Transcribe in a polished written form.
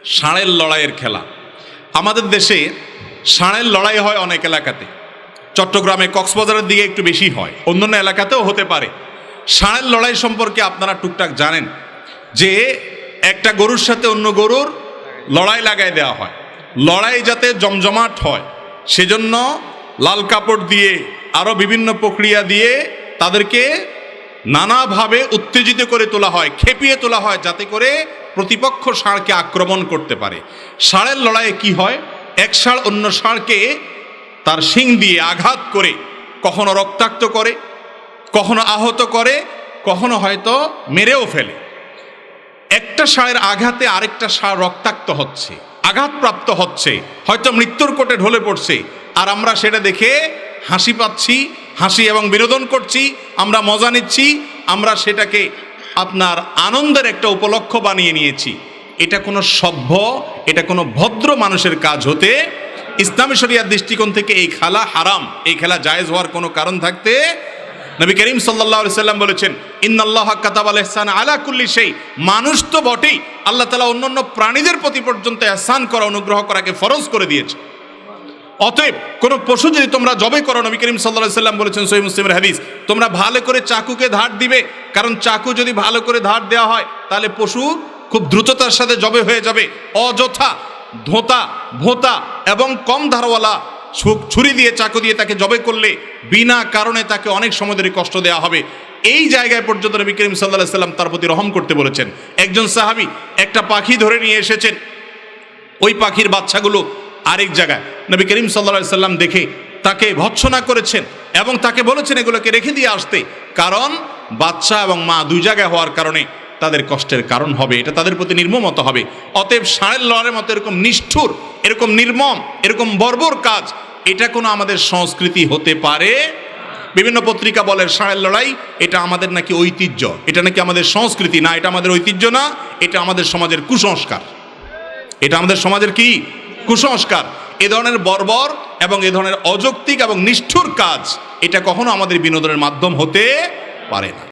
ষাঁড়ের লড়াইয়ের খেলা। আমাদের দেশে ষাঁড়ের লড়াই হয় অনেক এলাকাতে, চট্টগ্রামে কক্সবাজারের দিকে একটু বেশি হয়, অন্যান্য এলাকাতেও হতে পারে। ষাঁড়ের লড়াই সম্পর্কে আপনারা টুকটাক জানেন যে একটা গরুর সাথে অন্য গরুর লড়াই লাগাই দেওয়া হয়, লড়াই যাতে জমজমাট হয় সেজন্য লাল কাপড় দিয়ে আরও বিভিন্ন প্রক্রিয়া দিয়ে তাদেরকে নানাভাবে উত্তেজিত করে তোলা হয়, খেপিয়ে তোলা হয়, যাতে করে প্রতিপক্ষ ষাঁড়কে আক্রমণ করতে পারে। ষাঁড়ের লড়াইয়ে কি হয়, এক ষাঁড় অন্য ষাঁড়কে তার শিং দিয়ে আঘাত করে কখনো রক্তাক্ত করে, কখনো আহত করে, কখনো হয়তো মেরেও ফেলে। একটা ষাঁড়ের আঘাতে আরেকটা ষাঁড় রক্তাক্ত হচ্ছে, আঘাতপ্রাপ্ত হচ্ছে, হয়তো মৃত্যুর কোটে ঢলে পড়ছে, আর আমরা সেটা দেখে হাসি পাচ্ছি, হাসি এবং বিনোদন করছি, আমরা মজা নিচ্ছি, আমরা সেটাকে আপনার আনন্দের একটা উপলক্ষ বানিয়ে নিয়েছি। এটা কোনো সভ্য, এটা কোনো ভদ্র মানুষের কাজ হতে, ইসলামী শরিয়ার দৃষ্টিকোণ থেকে এই খেলা হারাম, এই খেলা জায়েজ হওয়ার কোনো কারণ থাকতে। নবী করিম সাল্লাল্লাহু আলাইহি সাল্লাম বলেছেন, ইন্নাল্লাহা কাতাবাল ইহসান আলা কুল্লি শাই, মানুষ তো বটেই, আল্লাহ তাআলা অন্যান্য প্রাণীদের প্রতি পর্যন্ত ইহসান করা, অনুগ্রহ করাকে ফরজ করে দিয়েছে। অতএব কোন পশু যদি তোমরা জবে করো, নবী করিম সাল্লাল্লাহু আলাইহি সাল্লাম বলেছেন সহিহ মুসলিমের হাদিস, তোমরা ভালো করে চাকুকে ধার দিবে, কারণ চাকু যদি ভালো করে ধার দেওয়া হয় তাহলে পশু খুব দ্রুততার সাথে জবে হয়ে যাবে। অযথা ধোঁতা ভোঁতা এবং কম ধারওয়ালা ছুরি দিয়ে চাকু দিয়ে তাকে জবে করলে বিনা কারণে তাকে অনেক সময় ধরে কষ্ট দেওয়া হবে। এই জায়গায় পর্যন্ত নবী করিম সাল্লাল্লাহু আলাইহি সাল্লাম তার প্রতি রহম করতে বলেছেন। একজন সাহাবী একটা পাখি ধরে নিয়ে এসেছেন, ওই পাখির বাচ্চাগুলো আরেক জায়গায়, নবী করিম সাল্লাল্লাহু আলাইহি সাল্লাম দেখে তাকে ভৎসনা করেছেন এবং তাকে বলেছেন এগুলোকে রেখে দিয়ে আসতে, কারণ বাচ্চা এবং মা দুই জায়গায় হওয়ার কারণে তাদের কষ্টের কারণ হবে, এটা তাদের প্রতি নির্মমতা হবে। অতএব ষাঁড়ের লড়াইয়ের মতো এরকম নিষ্ঠুর, এরকম নির্মম, এরকম বর্বর কাজ, এটা কোনো আমাদের সংস্কৃতি হতে পারে? বিভিন্ন পত্রিকা বলে ষাঁড়ের লড়াই এটা আমাদের নাকি ঐতিহ্য, এটা নাকি আমাদের সংস্কৃতি। না, এটা আমাদের ঐতিহ্য না, এটা আমাদের সমাজের কুসংস্কার। এটা আমাদের সমাজের কি কুসংস্কার। এ ধরনের বর্বর এবং এ ধরনের অযৌক্তিক এবং নিষ্ঠুর কাজ এটা কখনো আমাদের বিনোদনের মাধ্যম হতে পারে না।